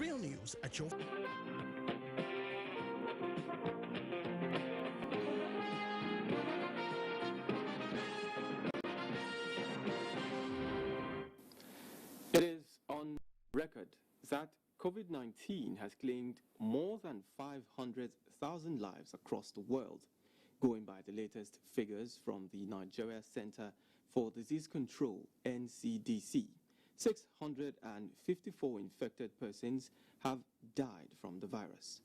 Real news at your... It is on record that COVID-19 has claimed more than 500,000 lives across the world. Going by the latest figures from the Nigeria Center for Disease Control, NCDC, 654 infected persons have died from the virus.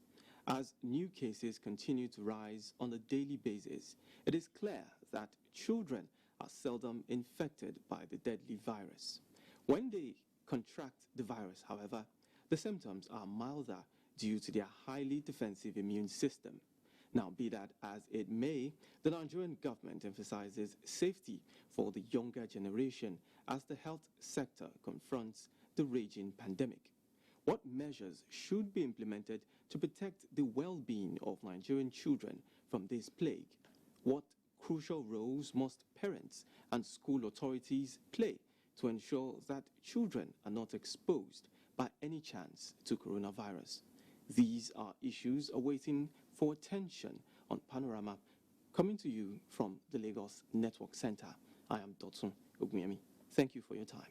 As new cases continue to rise on a daily basis, it is clear that children are seldom infected by the deadly virus. When they contract the virus, however, the symptoms are milder due to their highly defensive immune system. Now, be that as it may, the Nigerian government emphasizes safety for the younger generation as the health sector confronts the raging pandemic. What measures should be implemented to protect the well-being of Nigerian children from this plague? What crucial roles must parents and school authorities play to ensure that children are not exposed by any chance to coronavirus? These are issues awaiting for attention on Panorama, coming to you from the Lagos Network Center. I am Dotsun Ogmiemi. Thank you for your time.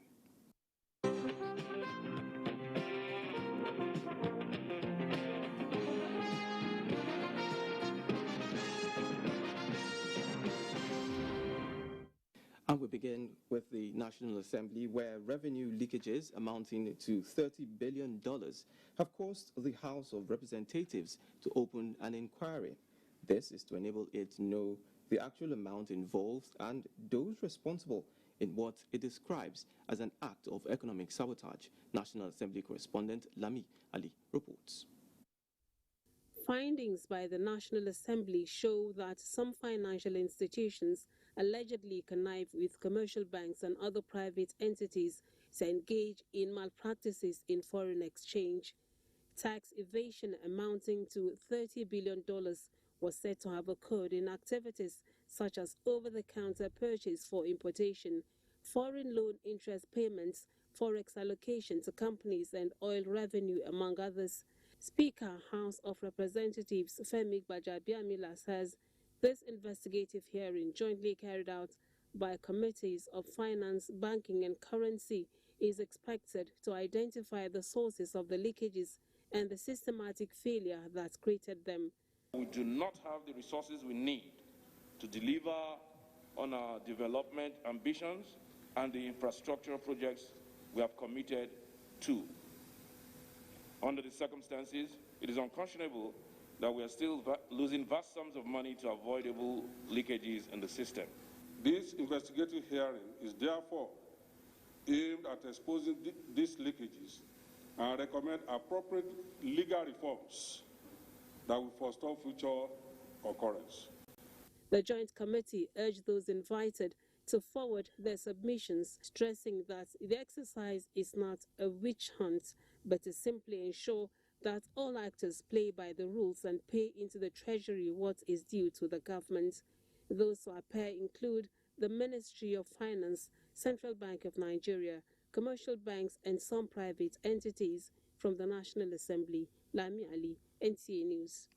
And we begin with the National Assembly, where revenue leakages amounting to $30 billion have caused the House of Representatives to open an inquiry. This is to enable it to know the actual amount involved and those responsible in what it describes as an act of economic sabotage. National Assembly correspondent Lami Ali reports. Findings by the National Assembly show that some financial institutions allegedly connive with commercial banks and other private entities to engage in malpractices in foreign exchange. Tax evasion amounting to $30 billion was said to have occurred in activities such as over-the-counter purchase for importation, foreign loan interest payments, forex allocation to companies, and oil revenue, among others. Speaker, House of Representatives Femi Gbajabiamila says this investigative hearing, jointly carried out by committees of finance, banking, and currency, is expected to identify the sources of the leakages and the systematic failure that created them. We do not have the resources we need to deliver on our development ambitions and the infrastructure projects we have committed to. Under the circumstances, it is unconscionable that we are still losing vast sums of money to avoidable leakages in the system. This investigative hearing is therefore aimed at exposing these leakages and recommend appropriate legal reforms that will forestall future occurrence. The Joint Committee urged those invited to forward their submissions, stressing that the exercise is not a witch hunt, but to simply ensure that all actors play by the rules and pay into the Treasury what is due to the government. Those who appear include the Ministry of Finance, Central Bank of Nigeria, commercial banks, and some private entities. From the National Assembly, Lami Ali, NTA News.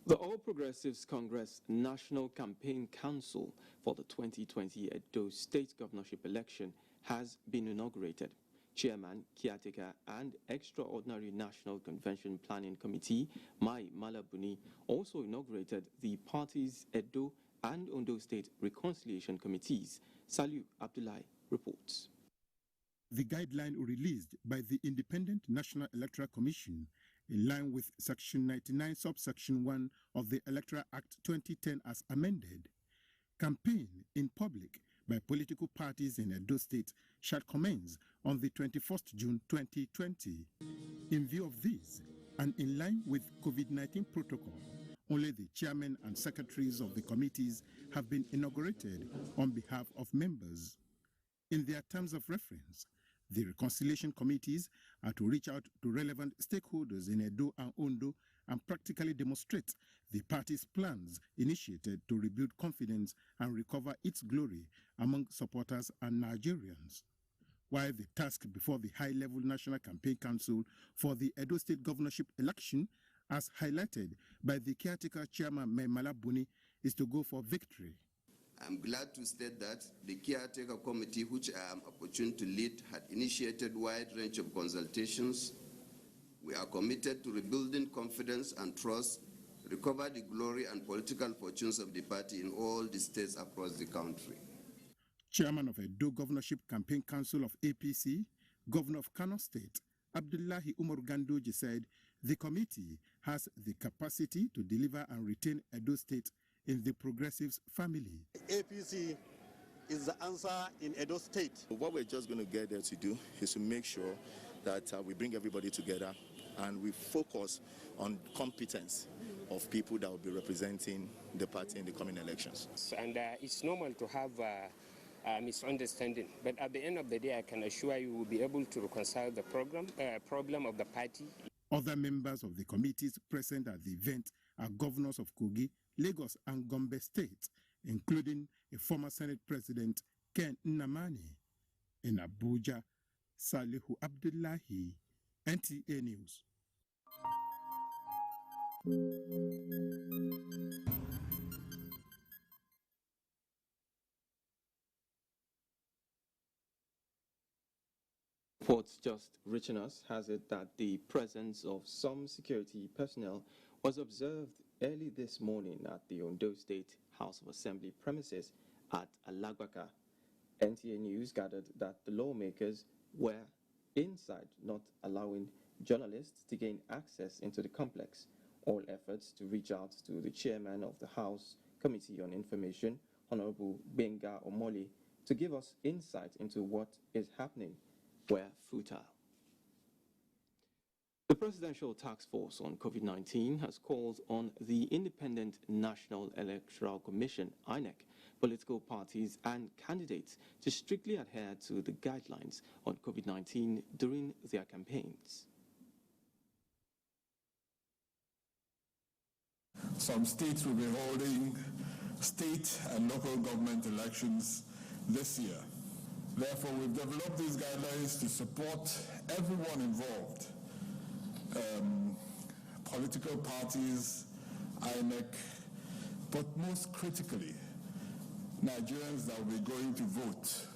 The All Progressives Congress National Campaign Council for the 2020 Edo State Governorship election has been inaugurated. Chairman, Caretaker, and Extraordinary National Convention Planning Committee, Mai Malabuni, also inaugurated the party's Edo and Ondo State Reconciliation Committees. Salu Abdullahi reports. The guideline released by the Independent National Electoral Commission, in line with Section 99, Subsection 1 of the Electoral Act 2010 as amended, campaign in public by political parties in Edo State shall commence on the 21st June 2020. In view of this, and in line with COVID-19 protocol, only the chairmen and secretaries of the committees have been inaugurated on behalf of members. In their terms of reference, the reconciliation committees are to reach out to relevant stakeholders in Edo and Ondo and practically demonstrate the party's plans initiated to rebuild confidence and recover its glory among supporters and Nigerians. while the task before the high-level National Campaign Council for the Edo State governorship election, as highlighted by the caretaker chairman Memala Buni, is to go for victory. I'm glad to state that the caretaker committee, which I am opportune to lead, had initiated a wide range of consultations. We are committed to rebuilding confidence and trust, recover the glory and political fortunes of the party in all the states across the country. Chairman of Edo Governorship Campaign Council of APC, Governor of Kano State, Abdullahi Umar Gandoji, said the committee has the capacity to deliver and retain Edo State in the progressives family. APC is the answer in Edo State. What we're just going to get there to do is to make sure that we bring everybody together and we focus on competence of people that will be representing the party in the coming elections. And it's normal to have misunderstanding, but at the end of the day, I can assure you we'll be able to reconcile the problem of the party. Other members of the committees present at the event are governors of Kogi, Lagos, and Gombe State, including a former Senate President, Ken Nnamani. In Abuja, Salihu Abdullahi, NTA News. Reports just reaching us has it that the presence of some security personnel was observed early this morning at the Ondo State House of Assembly premises at Alagbaka. NTA News gathered that the lawmakers were inside, not allowing journalists to gain access into the complex. All efforts to reach out to the chairman of the House Committee on Information, Honorable Benga Omoli, to give us insight into what is happening were futile. The Presidential Task Force on COVID-19 has called on the Independent National Electoral Commission, INEC, political parties and candidates to strictly adhere to the guidelines on COVID-19 during their campaigns. Some states will be holding state and local government elections this year. Therefore, we've developed these guidelines to support everyone involved, political parties, INEC, but most critically, Nigerians that will be going to vote.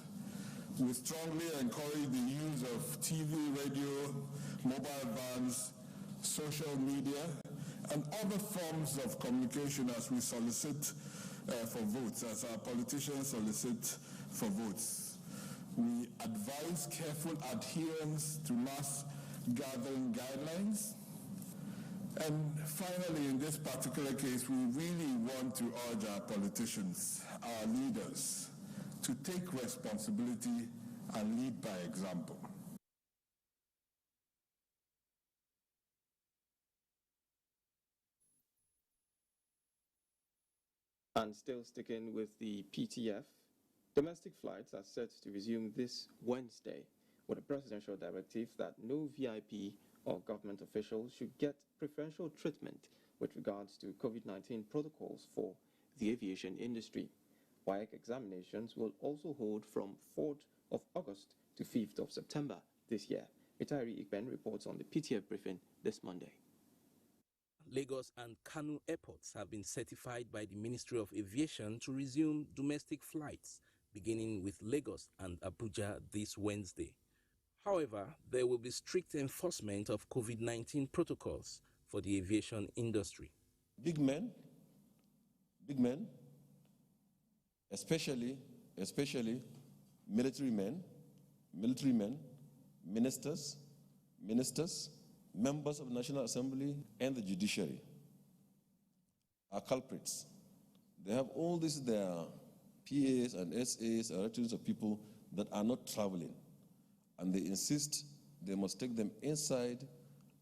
We strongly encourage the use of TV, radio, mobile vans, social media, and other forms of communication as we solicit for votes, as our politicians solicit for votes. We advise careful adherence to mass gathering guidelines. And finally, in this particular case, we really want to urge our politicians, our leaders, to take responsibility and lead by example. And still sticking with the PTF, domestic flights are set to resume this Wednesday with a presidential directive that no VIP or government officials should get preferential treatment with regards to COVID-19 protocols for the aviation industry. WAEC examinations will also hold from 4th of August to 5th of September this year. Itari Ikben reports on the PTF briefing this Monday. Lagos and Kano airports have been certified by the Ministry of Aviation to resume domestic flights, beginning with Lagos and Abuja this Wednesday. However, there will be strict enforcement of COVID-19 protocols for the aviation industry. Big men, especially military men, ministers, members of the National Assembly and the judiciary are culprits. They have all this, their PAs and SAs are relatives of people that are not traveling. And they insist they must take them inside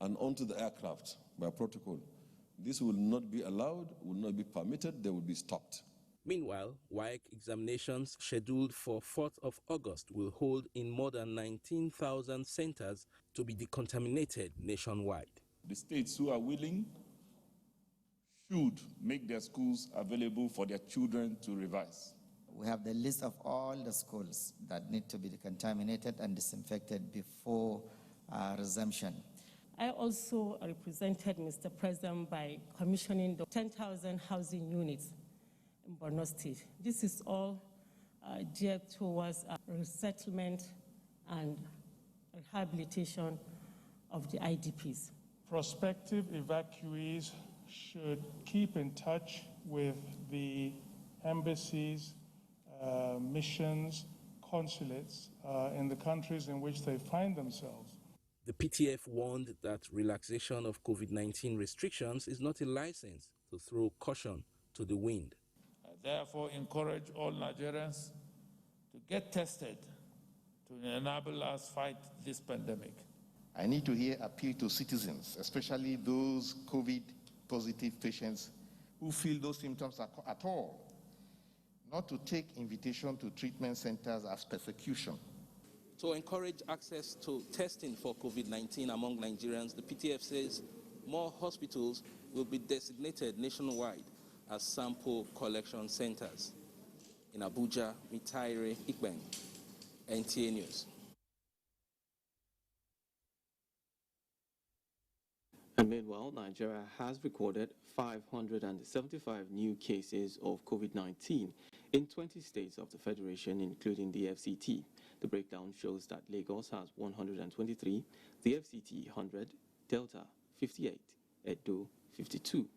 and onto the aircraft by protocol. This will not be allowed, will not be permitted, they will be stopped. Meanwhile, WAEC examinations scheduled for 4th of August will hold in more than 19,000 centers to be decontaminated nationwide. The states who are willing should make their schools available for their children to revise. We have the list of all the schools that need to be decontaminated and disinfected before resumption. I also represented Mr. President by commissioning the 10,000 housing units in Borno State. This is all geared towards resettlement and rehabilitation of the IDPs. Prospective evacuees should keep in touch with the embassies, missions, consulates in the countries in which they find themselves. The PTF warned that relaxation of COVID-19 restrictions is not a license to throw caution to the wind. I therefore encourage all Nigerians to get tested to enable us fight this pandemic. I need to hear appeal to citizens, especially those COVID-positive patients who feel those symptoms at all, not to take invitation to treatment centers as persecution. To encourage access to testing for COVID-19 among Nigerians, the PTF says more hospitals will be designated nationwide as sample collection centers. In Abuja, Mitaire Ikben, NTA News. And meanwhile, Nigeria has recorded 575 new cases of COVID-19 in 20 states of the Federation, including the FCT. The breakdown shows that Lagos has 123, the FCT 100, Delta 58, Edo 52,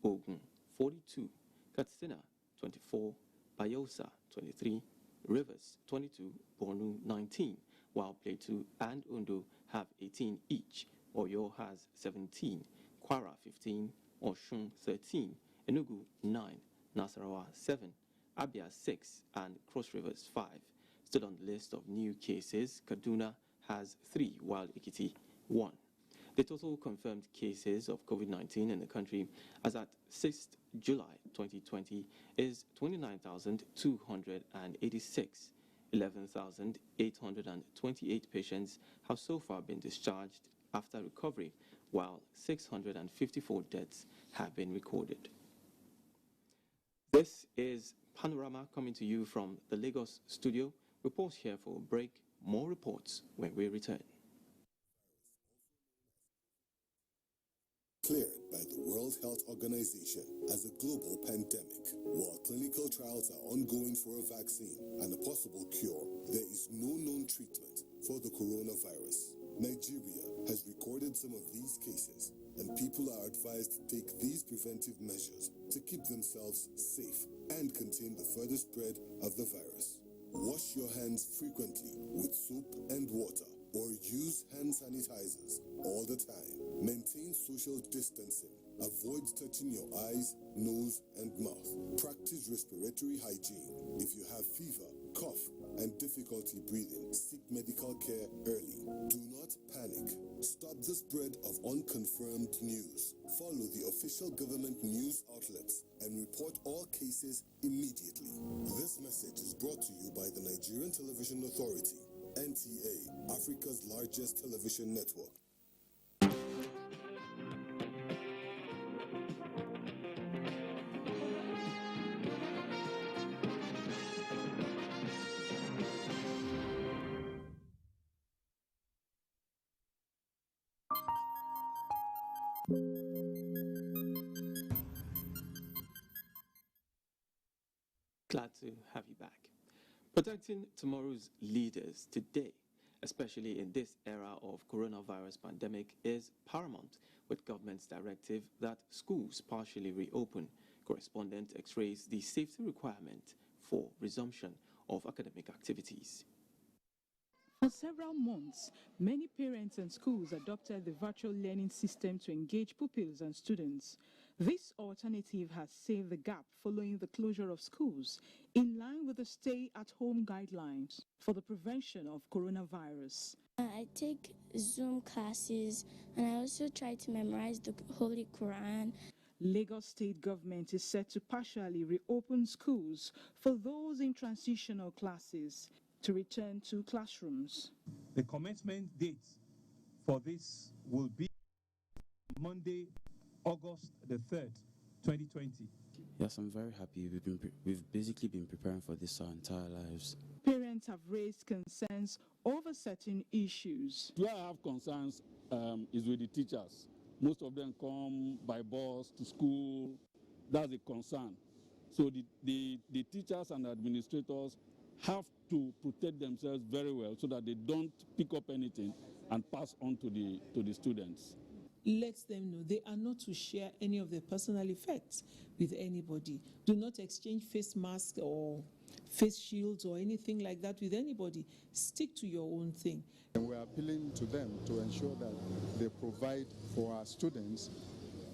Ogun 42, Katsina 24, Bayelsa 23, Rivers 22, Borno 19, while Plateau and Ondo have 18 each. Oyo has 17, Kwara 15, Osun 13, Enugu 9, Nasarawa 7, Abia 6, and Cross Rivers 5. Still on the list of new cases, Kaduna has 3, while Ekiti 1. The total confirmed cases of COVID-19 in the country as at 6th July 2020 is 29,286. 11,828 patients have so far been discharged after recovery, while 654 deaths have been recorded. This is Panorama coming to you from the Lagos studio. We pause here for a break. More reports when we return. Cleared by the World Health Organization as a global pandemic. While clinical trials are ongoing for a vaccine and a possible cure, there is no known treatment for the coronavirus. Nigeria has recorded some of these cases, and people are advised to take these preventive measures to keep themselves safe and contain the further spread of the virus. Wash your hands frequently with soap and water, or use hand sanitizers all the time. Maintain social distancing. Avoid touching your eyes, nose, and mouth. Practice respiratory hygiene. If you have fever, cough, and difficulty breathing, seek medical care early. Do not panic. Stop the spread of unconfirmed news. Follow the official government news outlets and report all cases immediately. This message is brought to you by the Nigerian Television Authority, NTA, Africa's largest television network. Glad to have you back. Protecting tomorrow's leaders today, especially in this era of coronavirus pandemic, is paramount, with government's directive that schools partially reopen. Correspondent x-rays the safety requirement for resumption of academic activities. For several months, many parents and schools adopted the virtual learning system to engage pupils and students. This alternative has saved the gap following the closure of schools, in line with the stay-at-home guidelines for the prevention of coronavirus. I take Zoom classes, and I also try to memorize the Holy Quran. Lagos State government is set to partially reopen schools for those in transitional classes to return to classrooms. The commencement date for this will be Monday, August the 3rd, 2020. Yes, I'm very happy. We've basically been preparing for this our entire lives. Parents have raised concerns over certain issues. Where I have concerns is with the teachers. Most of them come by bus to school. That's a concern. So the teachers and administrators have to protect themselves very well so that they don't pick up anything and pass on to the students. Let them know they are not to share any of their personal effects with anybody. Do not exchange face masks or face shields or anything like that with anybody. Stick to your own thing. And we're appealing to them to ensure that they provide for our students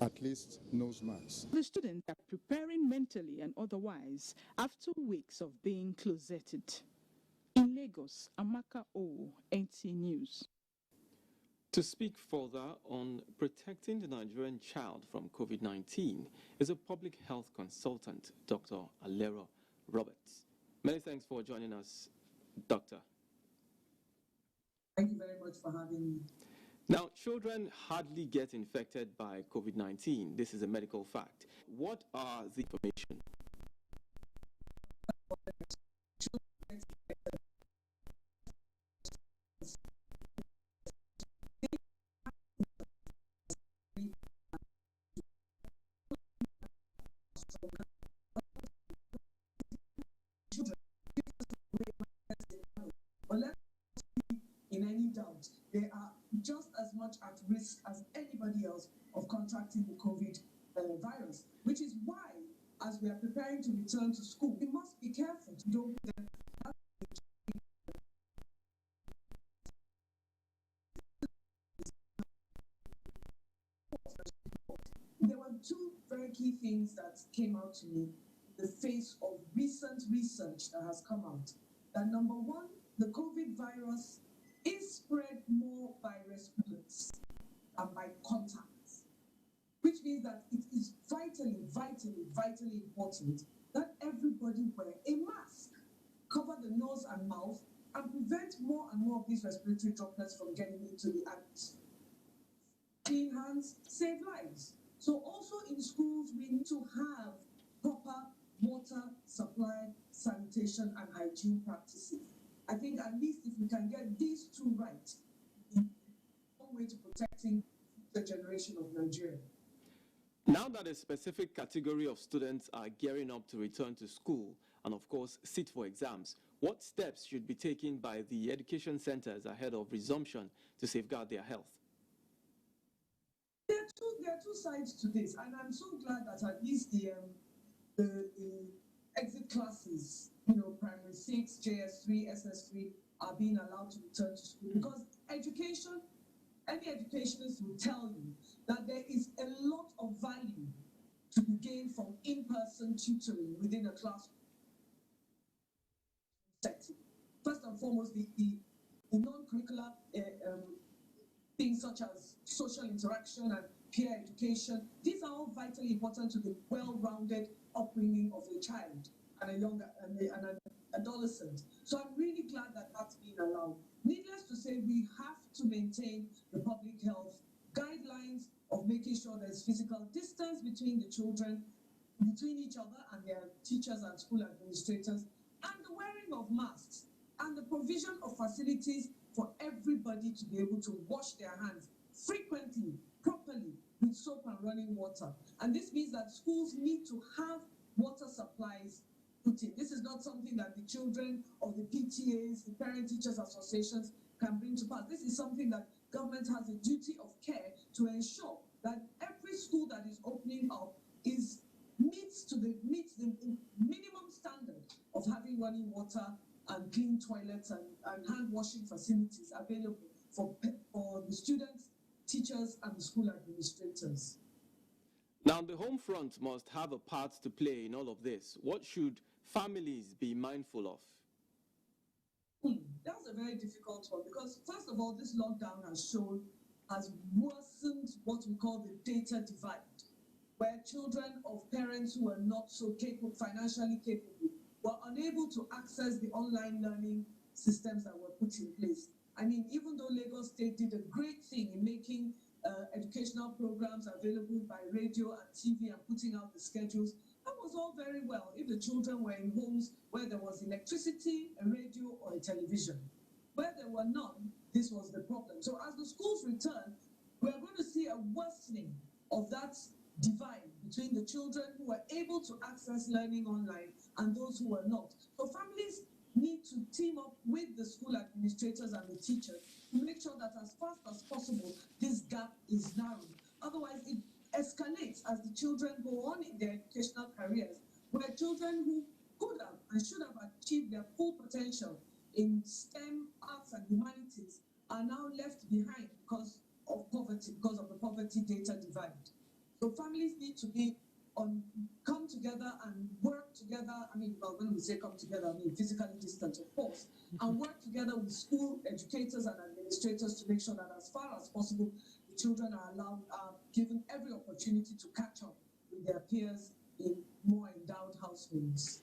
at least nose masks. The students are preparing mentally and otherwise after weeks of being closeted. In Lagos, Amaka O, NTA News. To speak further on protecting the Nigerian child from COVID-19 is a public health consultant, Dr. Alero Roberts. Many thanks for joining us, Doctor. Thank you very much for having me. Now, children hardly get infected by COVID-19. This is a medical fact. What are the information? In any doubt, they are just as much at risk as anybody else of contracting the COVID virus, which is why, as we are preparing to return to school, we must be careful to don't put them. There were two very key things that came out to me in the face of recent research that has come out. That number one, the COVID virus is spread more by respirators than by contacts, which means that it is vitally important that everybody wear a mask, cover the nose and mouth, and prevent more and more of these respiratory droplets from getting into the atmosphere. Clean hands save lives. So also in schools, we need to have proper water supply, sanitation, and hygiene practices. I think at least if we can get these two right, it's one way to protecting the generation of Nigeria. Now that a specific category of students are gearing up to return to school and, of course, sit for exams, what steps should be taken by the education centers ahead of resumption to safeguard their health? There are two sides to this, and I'm so glad that at least the exit classes, primary 6, JS3, SS3, are being allowed to return to school. Because education, any educationist will tell you that there is a lot of value to be gained from in-person tutoring within a classroom setting. First and foremost, the non-curricular things such as social interaction and peer education, these are all vitally important to the well-rounded upbringing of a child and an adolescent. So I'm really glad that that's being allowed. Needless to say, we have to maintain the public health guidelines of making sure there's physical distance between the children, between each other and their teachers and school administrators, and the wearing of masks, and the provision of facilities for everybody to be able to wash their hands frequently, properly, with soap and running water. And this means that schools need to have water supplies put in. This is not something that the children of the PTAs, the Parent Teachers Associations, can bring to pass. This is something that government has a duty of care to ensure that every school that is opening up meets the minimum standard of having running water and clean toilets and hand washing facilities available for the students, teachers, and the school administrators. Now, the home front must have a part to play in all of this. What should families be mindful of? That's a very difficult one because, first of all, this lockdown has worsened what we call the data divide, where children of parents who are not so financially capable were unable to access the online learning systems that were put in place. I mean, even though Lagos State did a great thing in making educational programs available by radio and TV and putting out the schedules, that That was all very well if the children were in homes where there was electricity, a radio, or a television. Where there were none, this was the problem. So as the schools return, we are going to see a worsening of that divide between the children who were able to access learning online and those who were not. So families need to team up with the school administrators and the teachers to make sure that as fast as possible, this gap is narrowed. Otherwise, it escalates as the children go on in their educational careers, where children who could have and should have achieved their full potential in STEM, arts, and humanities are now left behind because of poverty, because of the poverty data divide. So families need to come together and work together. I mean, well, when we say come together, I mean physically distant, of course, and work together with school educators and administrators to make sure that as far as possible, the children are given every opportunity to catch up with their peers in more endowed households.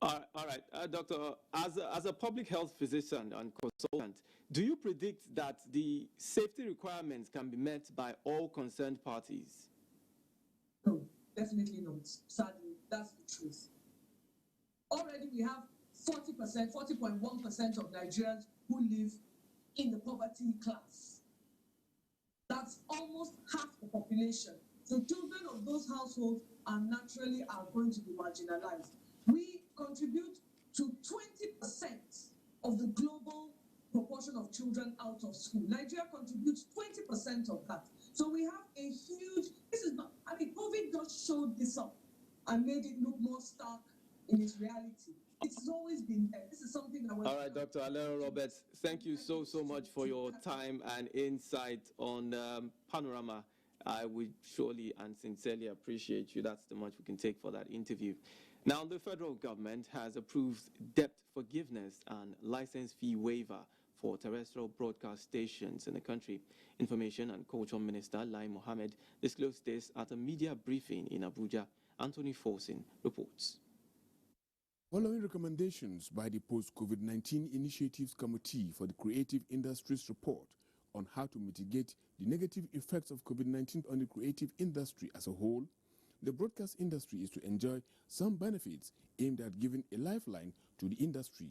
All right. Doctor, as a public health physician and consultant, do you predict that the safety requirements can be met by all concerned parties? No, definitely not. Sadly, that's the truth. Already we have 40%, 40.1% of Nigerians who live in the poverty class. That's almost half the population. So children of those households are going to be marginalized. We contribute to 20% of the global proportion of children out of school. Nigeria contributes 20% of that. So we have a huge, COVID just showed this up and made it look more stark in its reality. It's always been there. This is something that All right, Dr. Alero Roberts, thank you so much for your time and insight on Panorama. I would surely and sincerely appreciate you. That's the much we can take for that interview. Now, the federal government has approved debt forgiveness and license fee waiver for terrestrial broadcast stations in the country. Information and Culture Minister Lai Mohammed disclosed this at a media briefing in Abuja. Anthony Forsin reports. Following recommendations by the Post-COVID-19 Initiatives Committee for the Creative Industries report on how to mitigate the negative effects of COVID-19 on the creative industry as a whole, the broadcast industry is to enjoy some benefits aimed at giving a lifeline to the industry.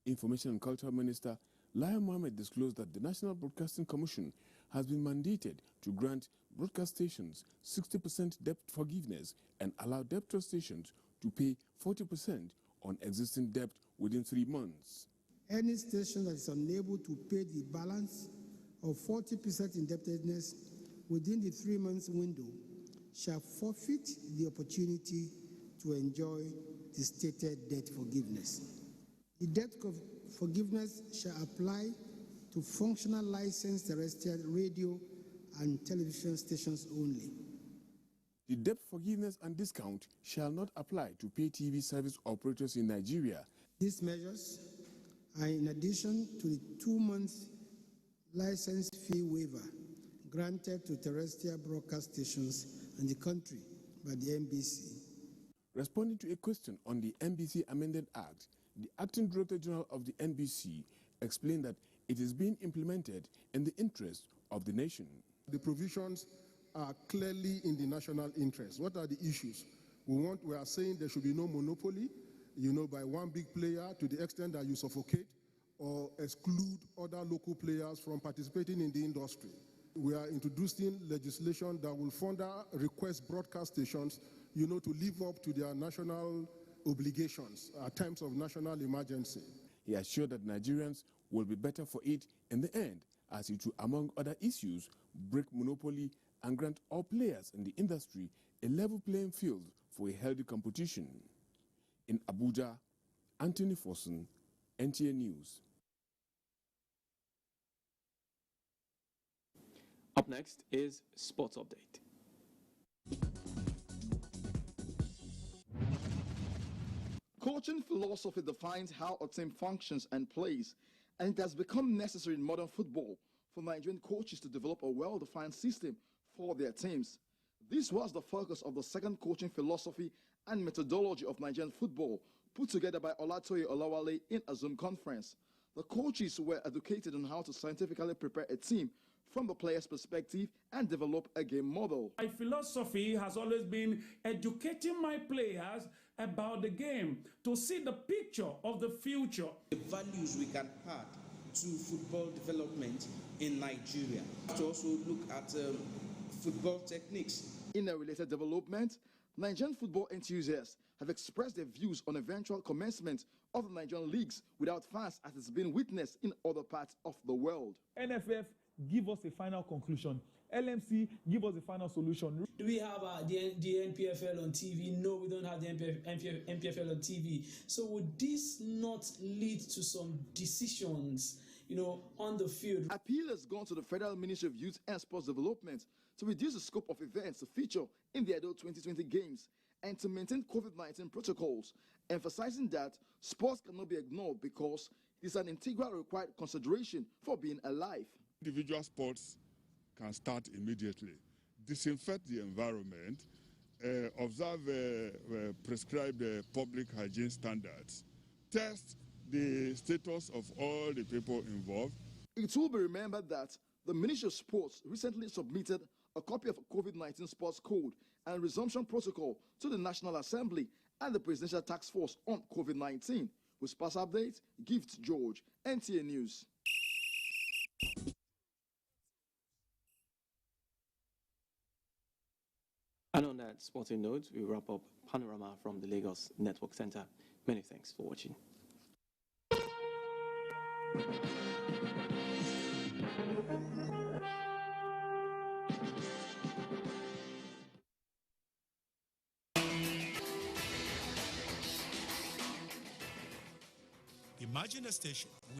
Information and Culture Minister Lai Mohammed disclosed that the National Broadcasting Commission has been mandated to grant broadcast stations 60% debt forgiveness and allow debtor stations to pay 40% on existing debt within 3 months. Any station that is unable to pay the balance of 40% indebtedness within the 3 months window shall forfeit the opportunity to enjoy the stated debt forgiveness. The debt forgiveness shall apply to functional licensed terrestrial radio and television stations only. The debt forgiveness and discount shall not apply to pay TV service operators in Nigeria. These measures are in addition to the 2-month license fee waiver granted to terrestrial broadcast stations in the country by the NBC. Responding to a question on the NBC Amended Act, the Acting Director General of the NBC explained that it is being implemented in the interest of the nation. The provisions are clearly in the national interest. What are the issues? We are saying there should be no monopoly, by one big player to the extent that you suffocate or exclude other local players from participating in the industry. We are introducing legislation that will further request broadcast stations, to live up to their national obligations at times of national emergency. He assured that Nigerians will be better for it in the end, as it will, among other issues, break monopoly and grant all players in the industry a level playing field for a healthy competition. In Abuja, Anthony Forson, NTA News. Up next is Sports Update. Coaching philosophy defines how a team functions and plays, and it has become necessary in modern football for Nigerian coaches to develop a well-defined system for their teams. This was the focus of the second coaching philosophy and methodology of Nigerian football, put together by Olatoye Olawale in a Zoom conference. The coaches were educated on how to scientifically prepare a team from the player's perspective and develop a game model. My philosophy has always been educating my players about the game to see the picture of the future. The values we can add to football development in Nigeria. To also look at football techniques. In a related development, Nigerian football enthusiasts have expressed their views on eventual commencement of the Nigerian leagues without fans, as it's been witnessed in other parts of the world. NFF, give us a final conclusion. LMC, give us a final solution. Do we have the NPFL on TV? No, we don't have the NPFL on TV. So would this not lead to some decisions, on the field? Appeal has gone to the Federal Ministry of Youth and Sports Development to reduce the scope of events to feature in the adult 2020 games and to maintain COVID-19 protocols, emphasizing that sports cannot be ignored because it is an integral required consideration for being alive. Individual sports can start immediately. Disinfect the environment, observe prescribed public hygiene standards, test the status of all the people involved. It will be remembered that the Ministry of Sports recently submitted a copy of COVID-19 Sports Code and Resumption Protocol to the National Assembly and the Presidential Task Force on COVID-19. With Sports Update, Gift George, NTA News. And on that sporting note, we wrap up Panorama from the Lagos Network Center. Many thanks for watching. Imagine a station